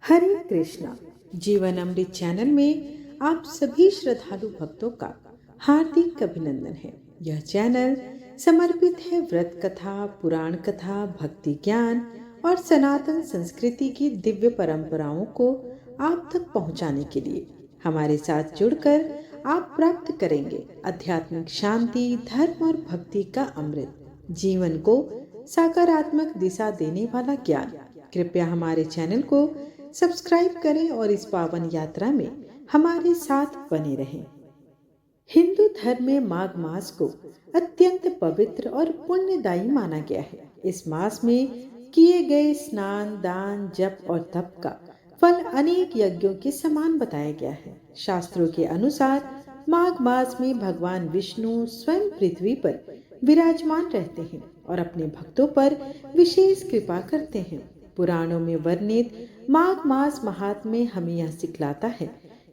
हरे कृष्णा। जीवन अमृत चैनल में आप सभी श्रद्धालु भक्तों का हार्दिक अभिनंदन है। यह चैनल समर्पित है व्रत कथा, पुराण कथा, भक्ति ज्ञान और सनातन संस्कृति की दिव्य परंपराओं को आप तक पहुंचाने के लिए। हमारे साथ जुड़कर आप प्राप्त करेंगे आध्यात्मिक शांति, धर्म और भक्ति का अमृत, जीवन को सकारात्मक दिशा देने वाला ज्ञान। कृपया हमारे चैनल को सब्सक्राइब करें और इस पावन यात्रा में हमारे साथ बने रहें। हिंदू धर्म में माघ मास को अत्यंत पवित्र और पुण्यदायी माना गया है। इस मास में किए गए स्नान, दान, जप और तप का फल अनेक यज्ञों के समान बताया गया है। शास्त्रों के अनुसार माघ मास में भगवान विष्णु स्वयं पृथ्वी पर विराजमान रहते हैं और अपने भक्तों पर विशेष कृपा करते हैं। पुराणों में वर्णित माघ मास महात्म्य हमें यह सिखलाता है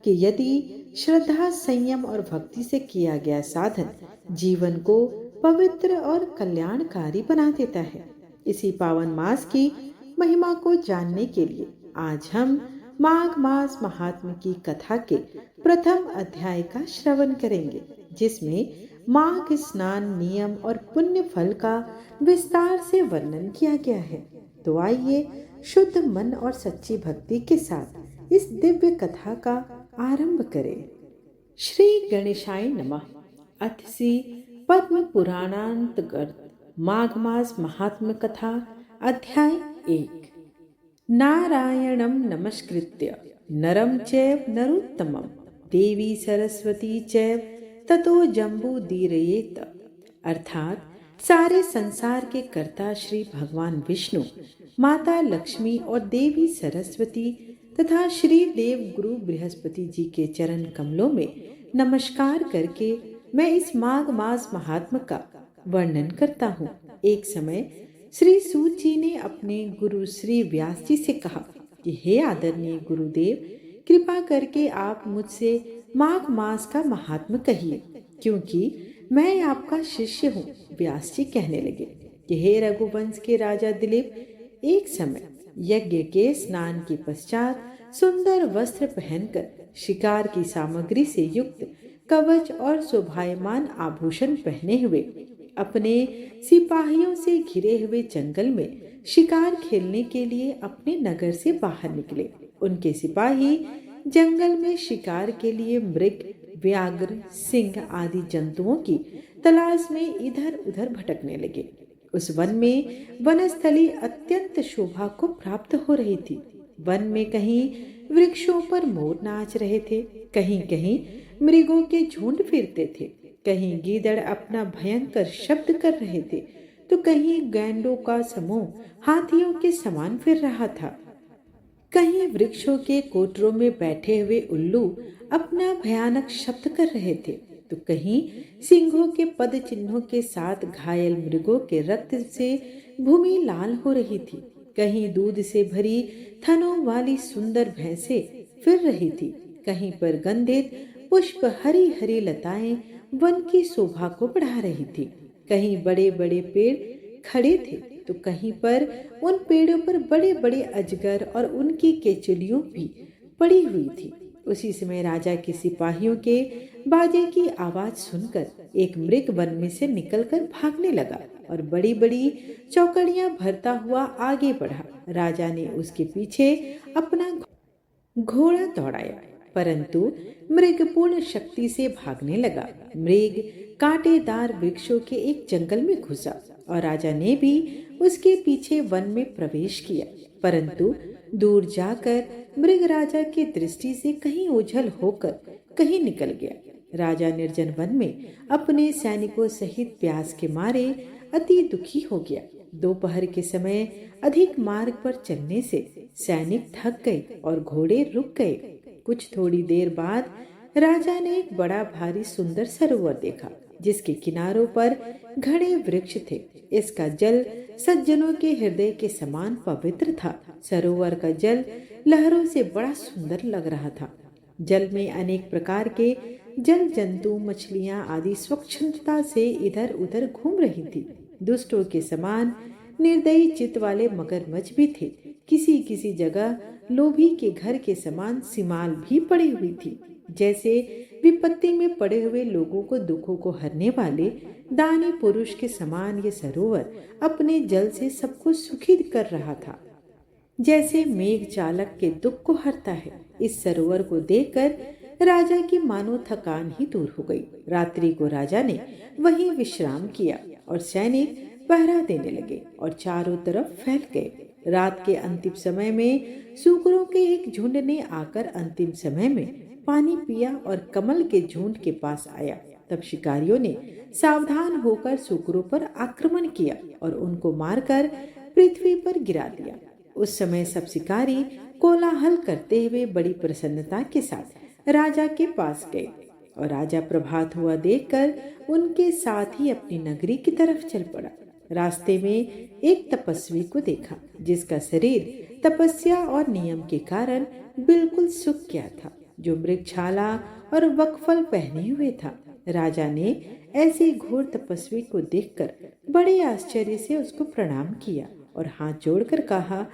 कि यदि श्रद्धा, संयम और भक्ति से किया गया साधन जीवन को पवित्र और कल्याणकारी बना देता है। इसी पावन मास की महिमा को जानने के लिए आज हम माघ मास महात्म्य की कथा के प्रथम अध्याय का श्रवण करेंगे, जिसमें माघ स्नान, नियम और पुण्य फल का विस्तार से वर्णन किया गया है। तो आइए शुद्ध मन और सच्ची भक्ति के साथ इस दिव्य कथा का आरंभ करें। श्री गणेशाय नमः। अथ सी पद्म पुराणांतर्गत माघ मास महात्म्य कथा अध्याय 1। नारायणं नमस्कृत्य नरं चैव नरोत्तमं देवी सरस्वती चैव ततो जम्बूदीरयेत। अर्थात सारे संसार के कर्ता श्री भगवान विष्णु, माता लक्ष्मी और देवी सरस्वती तथा श्री देव गुरु बृहस्पति जी के चरण कमलों में नमस्कार करके मैं इस माघ मास महात्म का वर्णन करता हूँ। एक समय श्री सूत जी ने अपने गुरु श्री व्यास जी से कहा कि हे आदरणीय गुरुदेव, कृपा करके आप मुझसे माघ मास का महात्म कहिए, क्योंकि मैं आपका शिष्य हूँ। व्यास जी कहने लगे कि हे रघुवंश के राजा दिलीप, एक समय यज्ञ के स्नान के पश्चात सुंदर वस्त्र पहनकर, शिकार की सामग्री से युक्त कवच और शोभायमान आभूषण पहने हुए अपने सिपाहियों से घिरे हुए जंगल में शिकार खेलने के लिए अपने नगर से बाहर निकले। उनके सिपाही जंगल में शिकार के लिए मृग, व्याघ्र, सिंह आदि जंतुओं की तलाश में इधर उधर भटकने लगे। उस वन में वनस्थली अत्यंत शोभा को प्राप्त हो रही थी। वन में कहीं वृक्षों पर मोर नाच रहे थे, कहीं कहीं मृगों के झुंड फिरते थे, कहीं गीदड़ अपना भयंकर शब्द कर रहे थे, तो कहीं गैंडों का समूह हाथियों के समान फिर रहा था। कहीं वृक्षों के कोटरों में बैठे हुए उल्लू अपना भयानक शब्द कर रहे थे, तो कहीं सिंहों के पद चिन्हों के साथ घायल मृगों के रक्त से भूमि लाल हो रही थी। कहीं दूध से भरी थनों वाली सुंदर भैंसें फिर रही थी। कहीं पर गंधित पुष्प, हरी हरी लताएं वन की शोभा को बढ़ा रही थी। कहीं बड़े बड़े पेड़ खड़े थे, तो कहीं पर उन पेड़ों पर बड़े बड़े अजगर और उनकी केचुलियों भी पड़ी हुई थी। उसी समय राजा के सिपाहियों के बाजे की आवाज सुनकर एक मृग वन में से निकलकर भागने लगा और बड़ी बड़ी चौकड़ियां भरता हुआ आगे बढ़ा। राजा ने उसके पीछे अपना घोड़ा दौड़ाया, परंतु मृग पूर्ण शक्ति से भागने लगा। मृग कांटेदार वृक्षों के एक जंगल में घुसा और राजा ने भी उसके पीछे वन में प्रवेश किया, परंतु दूर जाकर मृग राजा की दृष्टि से कहीं ओझल होकर कहीं निकल गया। राजा निर्जन वन में अपने सैनिकों सहित प्यास के मारे अति दुखी हो गया। दोपहर के समय अधिक मार्ग पर चलने से सैनिक थक गए और घोड़े रुक गए। कुछ थोड़ी देर बाद राजा ने एक बड़ा भारी सुंदर सरोवर देखा, जिसके किनारों पर घने वृक्ष थे। इसका जल सज्जनों के हृदय के समान पवित्र था। सरोवर का जल लहरों से बड़ा सुंदर लग रहा था। जल में अनेक प्रकार के जल जंतु, मछलियां आदि स्वच्छंदता से इधर उधर घूम रही थी। दुष्टों के समान निर्दयी चित्त वाले मगरमच्छ भी थे, किसी किसी जगह लोभी के घर के समान सिमाल भी पड़ी हुई थी। जैसे विपत्ति में पड़े हुए लोगों को दुखों को हरने वाले दानी पुरुष के समान ये सरोवर अपने जल से सबको सुखी कर रहा था। जैसे मेघ चालक के दुख को हरता है, इस सरोवर को देखकर राजा की मानो थकान ही दूर हो गई। रात्रि को राजा ने वहीं विश्राम किया और सैनिक पहरा देने लगे और चारों तरफ फैल गए। रात के अंतिम समय में सूकरों के एक झुंड ने आकर अंतिम समय में पानी पिया और कमल के झुंड के पास आया। तब शिकारियों ने सावधान होकर सूकरों पर आक्रमण किया और उनको मारकर पृथ्वी पर गिरा दिया। उस समय सब शिकारी कोलाहल करते हुए बड़ी प्रसन्नता के साथ राजा के पास गए और राजा प्रभात हुआ देखकर उनके साथ ही अपनी नगरी की तरफ चल पड़ा। रास्ते में एक तपस्वी को देखा जिसका शरीर तपस्या और नियम के कारण बिल्कुल सूख गया था, जो मृगछाला और वकफल पहने हुए था। राजा ने ऐसे घोर तपस्वी को देखकर बड़े आश्चर्य से उसको प्रणाम किया और हाथ जोड़कर कहा,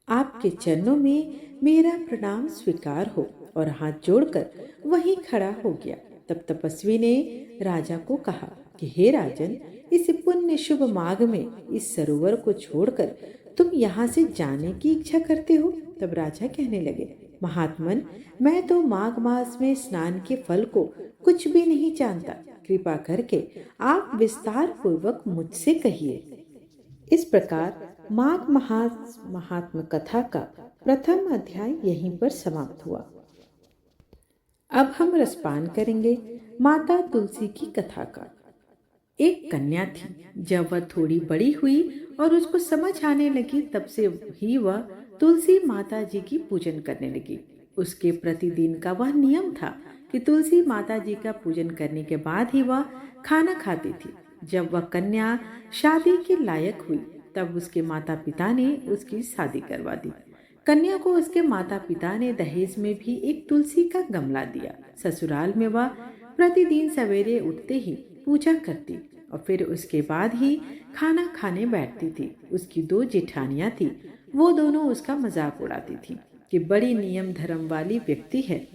आपके चरणों में मेरा प्रणाम स्वीकार हो, और हाथ जोड़कर वहीं खड़ा हो गया। तब तपस्वी ने राजा को कहा कि हे राजन, इस पुण्य शुभ माघ में इस सरोवर को छोड़कर तुम यहाँ से जाने की इच्छा करते हो? तब राजा कहने लगे, महात्मन, मैं तो माघ मास में स्नान के फल को कुछ भी नहीं जानता। कृपा करके आप विस्तार पूर्वक मुझसे कहिए। इस प्रकार माघ महात्म कथा का प्रथम अध्याय यहीं पर समाप्त हुआ। अब हम रसपान करेंगे माता तुलसी की कथा का। एक कन्या थी। जब वह थोड़ी बड़ी हुई और उसको समझ आने लगी, तब से ही वह तुलसी माता जी की पूजन करने लगी। उसके प्रतिदिन का वह नियम था कि तुलसी माता जी का पूजन करने के बाद ही वह खाना खाती थी। जब वह कन्या शादी के लायक हुई, तब उसके माता पिता ने उसकी शादी करवा दी। कन्या को उसके माता पिता ने दहेज में भी एक तुलसी का गमला दिया। ससुराल में वह प्रतिदिन सवेरे उठते ही पूजा करती और फिर उसके बाद ही खाना खाने बैठती थी। उसकी 2 जेठानियां थी। वो दोनों उसका मजाक उड़ाती थी कि बड़ी नियम धर्म वाली व्यक्ति है।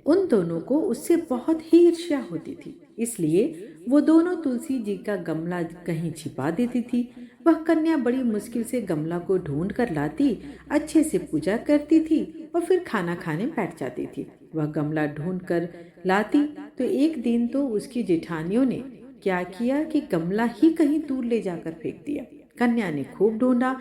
उन दोनों को उससे बहुत ही ईर्ष्या होती थी, इसलिए वो दोनों तुलसी जी का गमला कहीं छिपा देती थी। वह कन्या बड़ी मुश्किल से गमला को ढूंढ कर लाती, अच्छे से पूजा करती थी और फिर खाना खाने बैठ जाती थी। वह गमला ढूंढ कर लाती तो एक दिन तो उसकी जेठानियों ने क्या किया कि गमला ही कहीं दूर ले जाकर फेंक दिया। कन्या ने खूब ढूंढा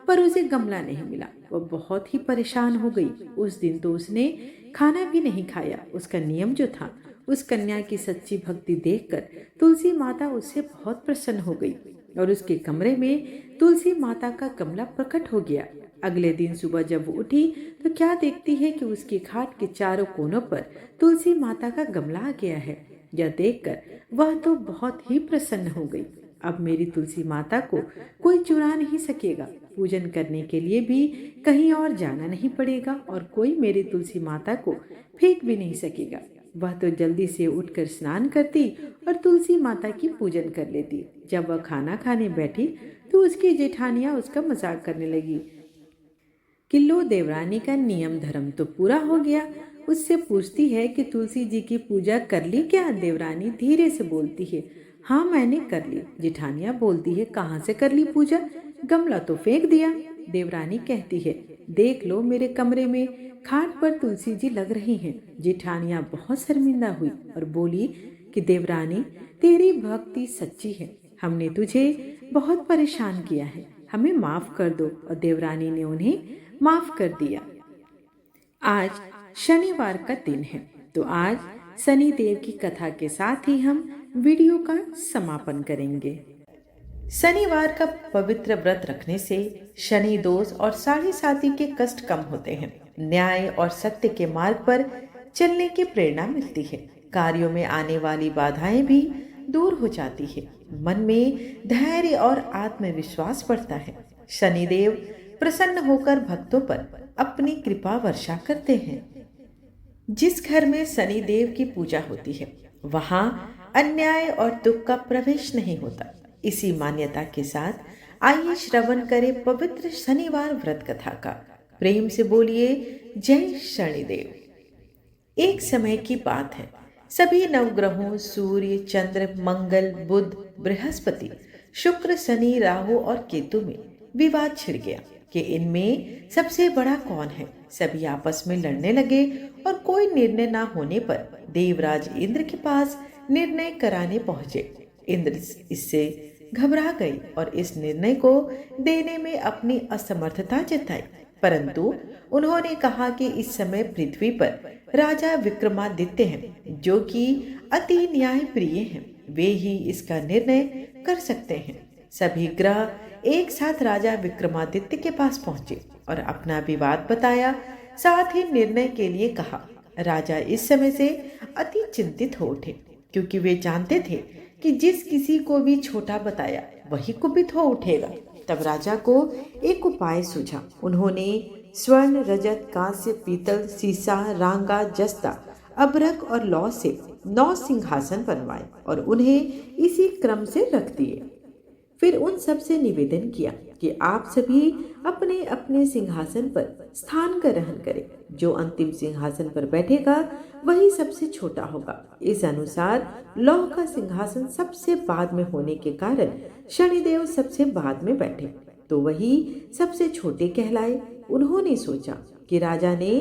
पर उसे गमला नहीं मिला। वह बहुत ही परेशान हो गई। उस दिन तो उसने खाना भी नहीं खाया। उसका नियम जो था, उस कन्या की सच्ची भक्ति देखकर तुलसी माता उससे बहुत प्रसन्न हो गई और उसके कमरे में तुलसी माता का गमला प्रकट हो गया। अगले दिन सुबह जब वो उठी तो क्या देखती है कि उसकी खाट के चारों कोनों पर तुलसी माता का गमला आ गया है। यह देखकर वह तो बहुत ही प्रसन्न हो गई। अब मेरी तुलसी माता को कोई चुरा नहीं सकेगा। पूजन करने के लिए भी कहीं और जाना नहीं पड़ेगा और कोई मेरी तुलसी माता को फेंक भी नहीं सकेगा। वह तो जल्दी से उठकर स्नान करती और तुलसी माता की पूजन कर लेती। जब वह खाना खाने बैठी तो उसकी जेठानियां उसका मजाक करने लगी कि लो, देवरानी का नियम धर्म तो पूरा हो गया। उससे पूछती है कि तुलसी जी की पूजा कर ली क्या? देवरानी धीरे से बोलती है, हाँ मैंने कर ली। जेठानियां बोलती है, कहाँ से कर ली पूजा? गमला तो फेंक दिया। देवरानी कहती है, देख लो मेरे कमरे में खाट पर तुलसी जी लग रही हैं। जेठानियां बहुत शर्मिंदा हुई और बोली कि देवरानी, तेरी भक्ति सच्ची है, हमने तुझे बहुत परेशान किया है, हमें माफ कर दो। और देवरानी ने उन्हें माफ कर दिया। आज शनिवार का दिन है, तो आज शनि देव की कथा के साथ ही हम वीडियो का समापन करेंगे। शनिवार का पवित्र व्रत रखने से शनि दोष और साढ़े साथी के कष्ट कम होते हैं। न्याय और सत्य के मार्ग पर चलने की प्रेरणा मिलती है। कार्यों में आने वाली बाधाएं भी दूर हो जाती है। मन में धैर्य और आत्मविश्वास बढ़ता है। शनिदेव प्रसन्न होकर भक्तों पर अपनी कृपा वर्षा करते हैं। जिस घर में शनिदेव की पूजा होती है, वहां अन्याय और दुख का प्रवेश नहीं होता। इसी मान्यता के साथ आइए श्रवण करें पवित्र शनिवार व्रत कथा का। प्रेम से बोलिए जय शनिदेव। एक समय की बात है, सभी नवग्रहों सूर्य, चंद्र, मंगल, बुध, बृहस्पति, शुक्र, शनि, राहु और केतु में विवाद छिड़ गया कि इनमें सबसे बड़ा कौन है। सभी आपस में लड़ने लगे और कोई निर्णय ना होने पर देवराज इंद्र के पास निर्णय कराने पहुंचे। इंद्र इससे घबरा गई और इस निर्णय को देने में अपनी असमर्थता जताई, परंतु उन्होंने कहा कि इस समय पृथ्वी पर राजा विक्रमादित्य हैं, जो कि अति न्याय प्रिय हैं। वे ही इसका निर्णय कर सकते हैं। सभी ग्रह एक साथ राजा विक्रमादित्य के पास पहुंचे और अपना विवाद बताया, साथ ही निर्णय के लिए कहा। राजा इस समय से अति चिंतित हो उठे, क्योंकि वे जानते थे कि जिस किसी को भी छोटा बताया वही कुपित हो उठेगा। तब राजा को एक उपाय सूझा। उन्होंने स्वर्ण, रजत, कांस्य, पीतल, सीसा, रांगा, जस्ता, अबरक और लौ से 9 सिंहासन बनवाए और उन्हें इसी क्रम से रख दिए। फिर उन सब से निवेदन किया कि आप सभी अपने अपने सिंहासन पर स्थान ग्रहण करें। जो अंतिम सिंहासन पर बैठेगा वही सबसे छोटा होगा। इस अनुसार लौह का सिंहासन सबसे बाद में होने के कारण शनिदेव सबसे बाद में बैठे, तो वही सबसे छोटे कहलाए। उन्होंने सोचा कि राजा ने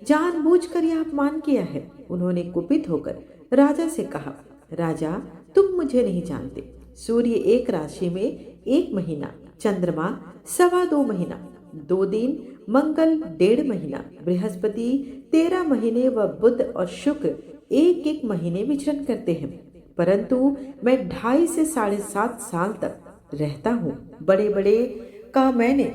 जानबूझकर यह अपमान किया है। उन्होंने कुपित होकर राजा से कहा, राजा तुम मुझे नहीं जानते। सूर्य एक राशि में 1 महीना, चंद्रमा 2.25 महीना, 2 दिन, मंगल 1.5 महीना, बृहस्पति 13 महीने व बुध और शुक्र 1-1 महीने विचरण करते हैं, परंतु मैं 2.5 से 7.5 साल तक रहता हूँ। बड़े बड़े का मैंने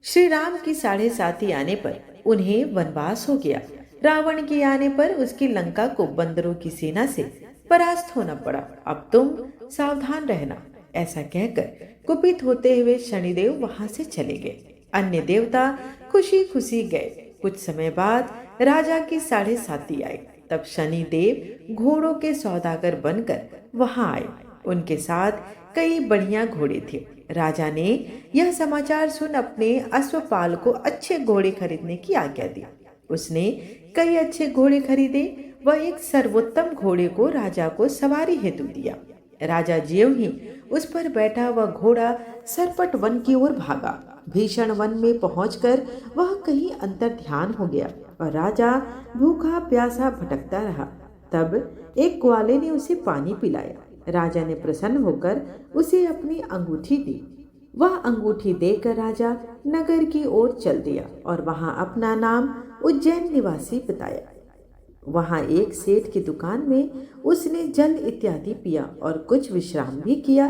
श्री राम की 7.5 आने पर उन्हें वनवास हो गया। रावण के आने पर उसकी लंका को बंदरों की सेना से परास्त होना पड़ा। अब तुम सावधान रहना। ऐसा कहकर कुपित होते हुए शनिदेव वहां से चले गए। अन्य देवता खुशी खुशी गए। कुछ समय बाद राजा की 7.5 आई। तब शनिदेव घोड़ों के सौदागर बनकर वहां आए। उनके साथ कई बढ़िया घोड़े थे। राजा ने यह समाचार सुन अपने अश्वपाल को अच्छे घोड़े खरीदने की आज्ञा दी। उसने कई अच्छे घोड़े खरीदे। वह एक सर्वोत्तम घोड़े को राजा को सवारी हेतु दिया। राजा ज्यों ही उस पर बैठा वह घोड़ा सरपट वन की ओर भागा। भीषण वन में पहुंचकर वह कहीं अंतर ध्यान हो गया और राजा भूखा प्यासा भटकता रहा। तब एक ग्वाले ने उसे पानी पिलाया। राजा ने प्रसन्न होकर उसे अपनी अंगूठी दी। वह अंगूठी देकर राजा नगर की ओर चल दिया और वहां अपना नाम उज्जैन निवासी बताया। वहां एक सेठ की दुकान में उसने जल इत्यादि पिया और कुछ विश्राम भी किया।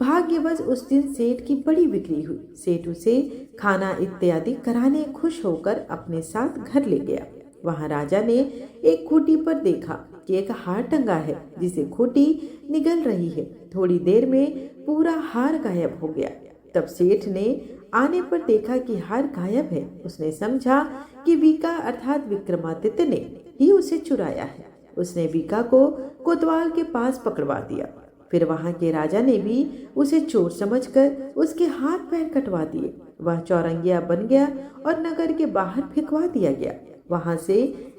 भाग्यवश उस दिन सेठ की बड़ी बिक्री हुई। सेठ उसे खाना इत्यादि कराने खुश होकर अपने साथ घर ले गया। वहां राजा ने एक खूंटी पर देखा कि एक हार टंगा है, जिसे खूंटी निगल रही है। थोड़ी देर में पूरा हार गायब हो गया। तब सेठ ने आने पर देखा कि हार गायब है। उसने समझा कि वीका अर्थात विक्रमादित्य ने ही उसे चुराया है। उसने वीका को कोतवाल के पास पकड़वा दिया। फिर वहां के राजा ने भी उसे चोर समझकर उसके हाथ पैर कटवा दिए। वह चौरंगिया बन गया और नगर के बाहर फेंकवा दिया गया। वहां से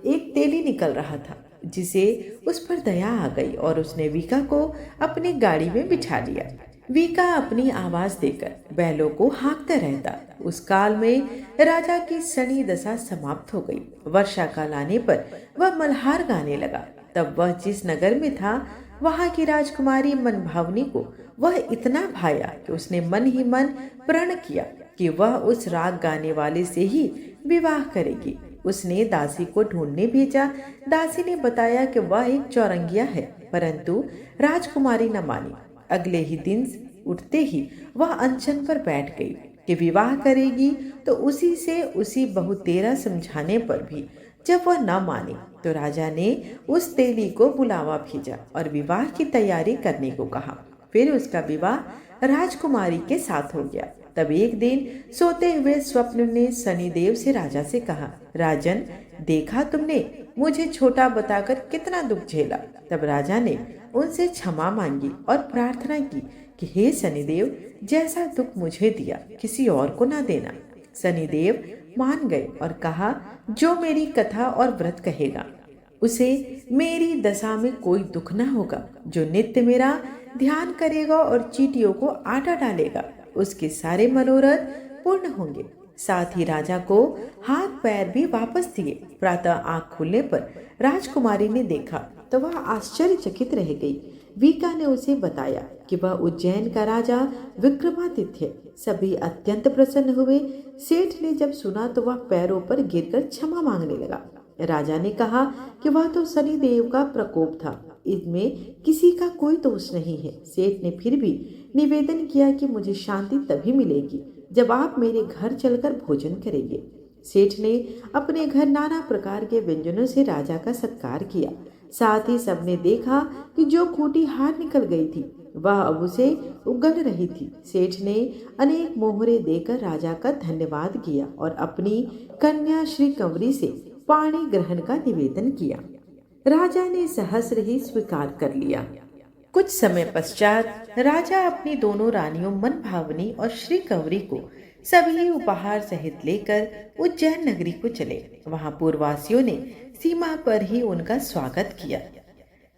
एक तेली निकल रहा था, जिसे उस पर दया आ गई और उसने वीका को अपनी गाड़ी में बिठा लिया। वीका अपनी आवाज देकर बैलों को हाँकता रहता। उस काल में राजा की शनि दशा समाप्त हो गई। वर्षा काल आने पर वह मल्हार गाने लगा। तब वह जिस नगर में था वहां की राजकुमारी मनभावनी को वह इतना भाया कि उसने मन ही मन प्रण किया कि वह उस राग गाने वाले से ही विवाह करेगी। उसने दासी को ढूंढने भेजा। दासी ने बताया कि वह एक चौरंगिया है, परंतु राजकुमारी न मानी। अगले ही दिन उठते ही वह अनशन पर बैठ गई कि विवाह करेगी, तो उसी से उसी बहुतेरा समझाने पर भी जब वह न मानी तो राजा ने उस तेली को बुलावा भेजा और विवाह की तैयारी करने को कहा। फिर उसका विवाह राजकुमारी के साथ हो गया। तब एक दिन सोते हुए स्वप्न ने शनिदेव से राजा से कहा, राजन, देखा तुमने मुझे छोटा बताकर कितना दुख झेला। तब राजा ने उनसे क्षमा मांगी और प्रार्थना की कि हे शनिदेव, जैसा दुख मुझे दिया किसी और को ना देना। शनिदेव मान गए और कहा, जो मेरी कथा और व्रत कहेगा उसे मेरी दशा में कोई दुख ना होगा। जो नित्य मेरा ध्यान करेगा और चींटियों को आटा डालेगा, उसके सारे मनोरथ पूर्ण होंगे। साथ ही राजा को हाथ पैर भी वापस दिए। प्रातः आंख खुलने पर राजकुमारी ने देखा तो वह आश्चर्यचकित रह गई। वीका ने उसे बताया कि वह उज्जैन का राजा विक्रमादित्य। सभी अत्यंत प्रसन्न हुए। सेठ ने जब सुना तो वह पैरों पर गिरकर क्षमा मांगने लगा। राजा ने कहा कि वह तो शनिदेव का प्रकोप था, इसमें किसी का कोई दोष नहीं है। सेठ ने फिर भी निवेदन किया कि मुझे शांति तभी मिलेगी जब आप मेरे घर चलकर भोजन करेंगे। सेठ ने अपने घर नाना प्रकार के व्यंजनों से राजा का सत्कार किया। साथ ही सबने देखा कि जो खूंटी हार निकल गई थी वह अब उसे उगल रही थी। सेठ ने अनेक मोहरे देकर राजा का धन्यवाद किया और अपनी कन्या श्री कंवरी से पाणी ग्रहण का निवेदन किया। राजा ने सहस्र ही स्वीकार कर लिया। कुछ समय पश्चात राजा अपनी दोनों रानियों मनभावनी और श्री कंवरी को सभी उपहार सहित लेकर उज्जैन नगरी को चले। वहां पूर्ववासियों ने सीमा पर ही उनका स्वागत किया।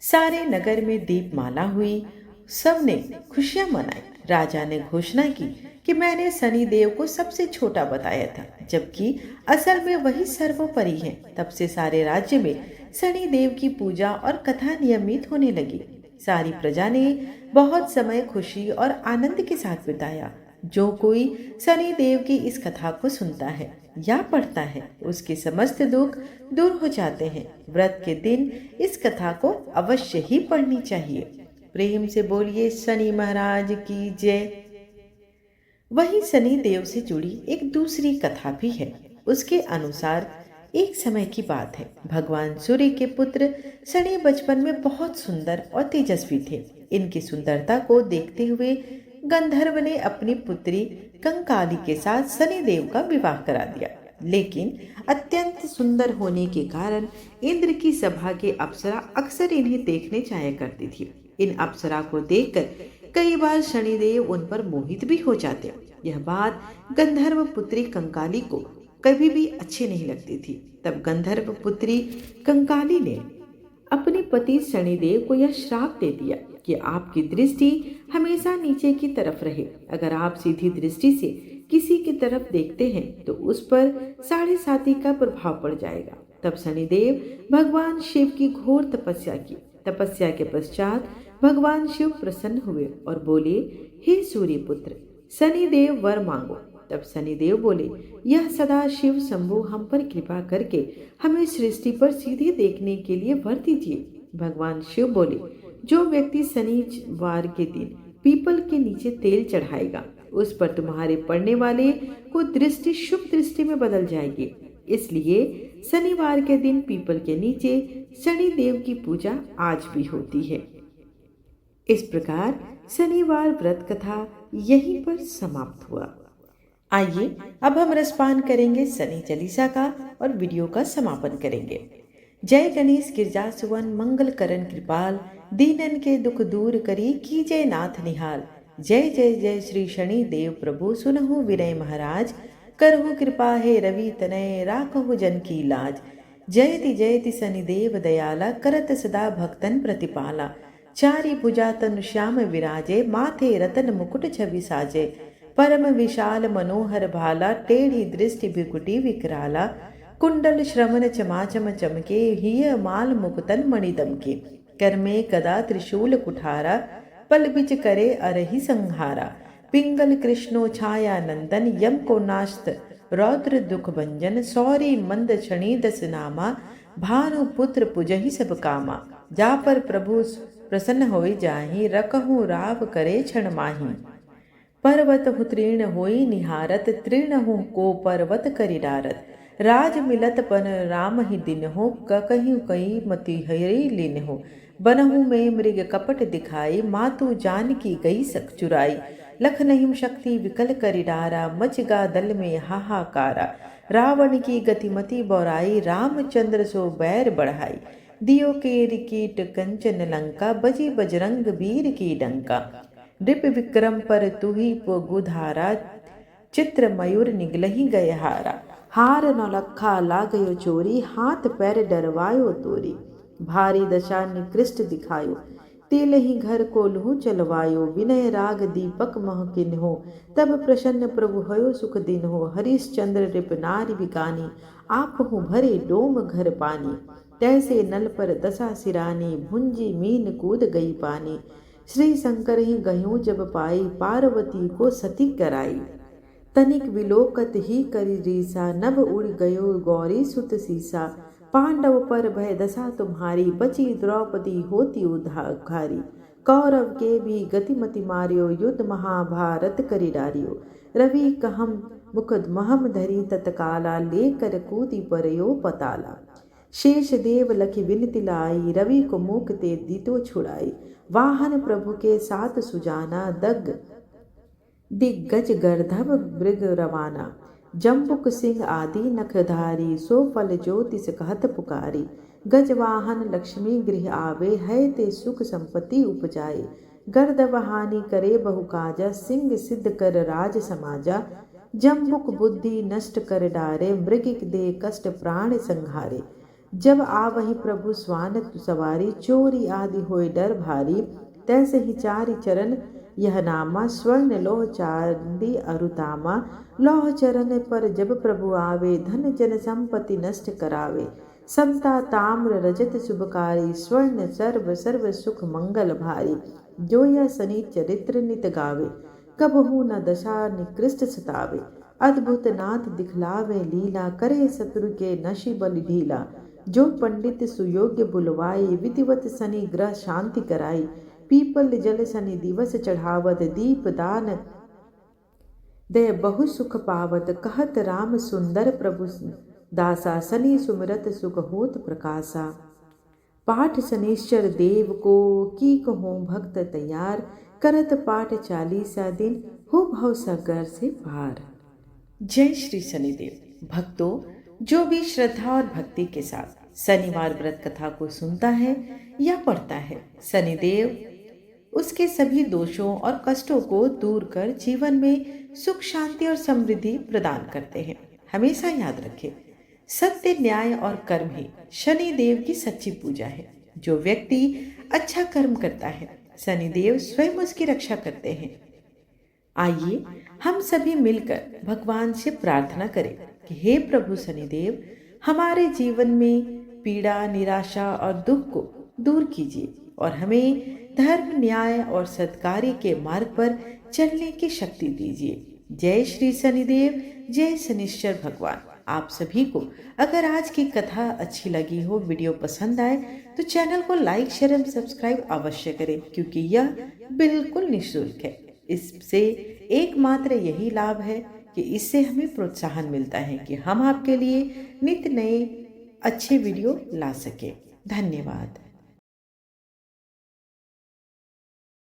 सारे नगर में दीपमाला हुई, सबने खुशियां मनाई। राजा ने घोषणा की कि मैंने शनिदेव को सबसे छोटा बताया था, जबकि असल में वही सर्वोपरि है। तब से सारे राज्य में शनिदेव की पूजा और कथा नियमित होने लगी। सारी प्रजा ने बहुत समय खुशी और आनंद के साथ बिताया। जो कोई शनिदेव की इस कथा को सुनता है या पढ़ता है, उसके समस्त दुख दूर हो जाते हैं। व्रत के दिन इस कथा को अवश्य ही पढ़नी चाहिए। प्रेम से बोलिए शनि महाराज की जय। वही शनि देव से जुड़ी एक दूसरी कथा भी है। उसके अनुसार एक समय की बात है, भगवान सूर्य के पुत्र शनि बचपन में बहुत सुंदर और तेजस्वी थे। इनकी सुंदरता को देखते हुए गंधर्व ने अपनी पुत्री कंकाली के साथ शनि देव का विवाह करा दिया। लेकिन अत्यंत सुंदर होने के कारण इंद्र की सभा के अप्सरा अक्सर इन्हें देखने जाया करती थी। इन अप्सरा को देखकर कई बार शनिदेव उन पर मोहित भी हो जाते। यह बात गंधर्व पुत्री कंकाली को कभी भी अच्छी नहीं लगती थी। तब गंधर्व पुत्री कंकाली ने अपने पति शनिदेव को यह श्राप दे दिया कि आपकी दृष्टि हमेशा नीचे की तरफ रहे। अगर आप सीधी दृष्टि से किसी की तरफ देखते हैं तो उस पर 7.5 का प्रभाव पड़ जाएगा। तब शनिदेव भगवान शिव की घोर तपस्या की। तपस्या के पश्चात भगवान शिव प्रसन्न हुए और बोले, हे सूर्य पुत्र शनिदेव वर मांगो। तब शनिदेव बोले, यह सदा शिव शंभु हम पर कृपा करके हमें सृष्टि पर सीधे देखने के लिए वर दीजिए। भगवान शिव बोले, जो व्यक्ति शनिवार के दिन पीपल के नीचे तेल चढ़ाएगा उस पर तुम्हारे पड़ने वाले को दृष्टि शुभ दृष्टि में बदल जाएगी। इसलिए शनिवार के दिन पीपल के नीचे शनि देव की पूजा आज भी होती है। इस प्रकार शनिवार व्रत कथा यहीं पर समाप्त हुआ। आइए अब हम रसपान करेंगे शनि चालीसा का और वीडियो का समापन करेंगे। जय गणेश गिरजा सुवन मंगल करण कृपाल, दीनन के दुख दूर करी कीजय नाथ निहाल। जय जय जय श्री शनि देव प्रभु, सुनहु विनय महाराज, करहु कृपा हे रवि तनय, राखहु जन की लाज। जयति जयति शनिदेव दयाला, करत सदा भक्तन प्रतिपाला। चारि भुजा तनु श्याम विराजे, माथे रतन मुकुट छवि साजे। परम विशाल मनोहर भाला, टेढ़ी दृष्टि बिकुटी विकराला। कुंडल श्रवण चमाचम चमके, हिय माल मुकुतन मणि दमके। कर में कदा त्रिशूल कुठारा, पल बिच करे अरहि संहारा। पिंगल कृष्णो छाया नंदन, यम को नाश्त रौद्र दुख भंजन। सौरी मंद शनि दस नामा, भानु पुत्र पुजहि सब कामा। जा पर प्रभु प्रसन्न होई जाहि, रकहु राव करे क्षण माही। पर्वत हु तीर्ण होई निहारत, तृण हु को पर्वत करि डारत। राज मिलत पन राम ही दिन हो, ककहु कई मति हरि लीन हो। बनहु में मृग कपट दिखाई, मातु जान की गई सख चुराई। लखनहिम शक्ति विकल करि डारा, मचगा दल में हाहाकारा। रावण की गतिमति बौराई, रामचंद्र सो बैर बढ़ाई। दियो के रिकीट कंचन लंका, बजी बजरंग वीर की डंका। रिप विक्रम पर तुही पो गुधारा, चित्र मयूर निगलही गए हारा। हार नौलखा ला गयो चोरी, हाथ पैर डरवायो तोरी। भारी दशा निकृष्ट दिखायो, तेल ही घर को लहू चलवायो। विनय राग दीपक मह किन्हो, तब प्रसन्न प्रभु भयो सुख दिन हो। हरिश्चंद्र रिप नारी बिकानी, आप हूँ भरे डोम घर पानी। तैसे नल पर दशा सिरानी, भुंजी मीन कूद गई पानी। श्री शंकर ही गयूं जब पाई, पार्वती को सती कराई। तनिक विलोकत ही करी रीसा, नभ उड़ गयो गौरी सुत सीसा। पांडव पर भय दशा तुम्हारी, बची द्रौपदी होती उद्धारी। कौरव के भी गतिमति मारियो, युद्ध महाभारत करी डारियो। रवि कहम मुख महम धरी तत्काला, लेकर कूदी परयो पताला। शेष देव लखी विनति लाई, रवि को मुख ते दीतो छुड़ाई। वाहन प्रभु के साथ सुजाना, दग दिग्गज गर्धव मृग रवाना। जम्बुक सिंह आदि नखधारी, सो फल ज्योतिष कहत पुकारी। गजवाहन लक्ष्मी गृह आवे, है ते सुख संपत्ति उपजाए। गर्दव हानि करे बहु काजा, सिंह सिद्ध कर राज समाजा। जम्बुक बुद्धि नष्ट कर डारे, मृगिक दे कष्ट प्राण संहारे। जब आवहि प्रभु स्वान सवारी, चोरी आदि होय डर भारी। तैसे ही चारि चरण यह नामा, स्वर्ण लोह चांदी अरुतामा। लोह चरण पर जब प्रभु आवे, धन जन संपत्ति नष्ट करावे। समता ताम्र रजत शुभकारी, स्वर्ण सर्व सर्व सुख मंगल भारी। जो यह शनि चरित्र नित गावे, कबहू न दशा निकृष्ट सतावे। अद्भुत नाथ दिखलावे लीला, करे शत्रु के नशि बल ढीला। जो पंडित सुयोग्य बुलवाई, विधिवत शनि ग्रह शांति कराई। पीपल जल शनि दिवस चढ़ावत, दीप दान दे बहु सुख पावत। कहत राम सुंदर प्रभु दासा, शनि सुमिरत सुख होत प्रकाशा। पाठ शनिश्चर देव को, की कहो भक्त तैयार। करत पाठ 40 दिन, हो भव सागर से पार। जय श्री शनिदेव। भक्तों, जो भी श्रद्धा और भक्ति के साथ शनिवार व्रत कथा को सुनता है या पढ़ता है, शनिदेव उसके सभी दोषों और कष्टों को दूर कर जीवन में सुख शांति और समृद्धि प्रदान करते हैं। हमेशा याद रखें, सत्य न्याय और कर्म ही शनिदेव की सच्ची पूजा है। जो व्यक्ति अच्छा कर्म करता है, शनिदेव स्वयं उसकी रक्षा करते हैं। आइए हम सभी मिलकर भगवान से प्रार्थना करें कि हे प्रभु शनिदेव, हमारे जीवन में पीड़ा, निराशा और दुख को दूर कीजिए और हमें धर्म, न्याय और सत्कार्य के मार्ग पर चलने की शक्ति दीजिए। जय श्री शनिदेव, जय शनिश्चर भगवान। आप सभी को अगर आज की कथा अच्छी लगी हो, वीडियो पसंद आए तो चैनल को लाइक, शेयर एवं सब्सक्राइब अवश्य करें, क्योंकि यह बिल्कुल निःशुल्क है। इससे एकमात्र यही लाभ है कि इससे हमें प्रोत्साहन मिलता है कि हम आपके लिए नित्य नए अच्छे वीडियो ला सके। धन्यवाद।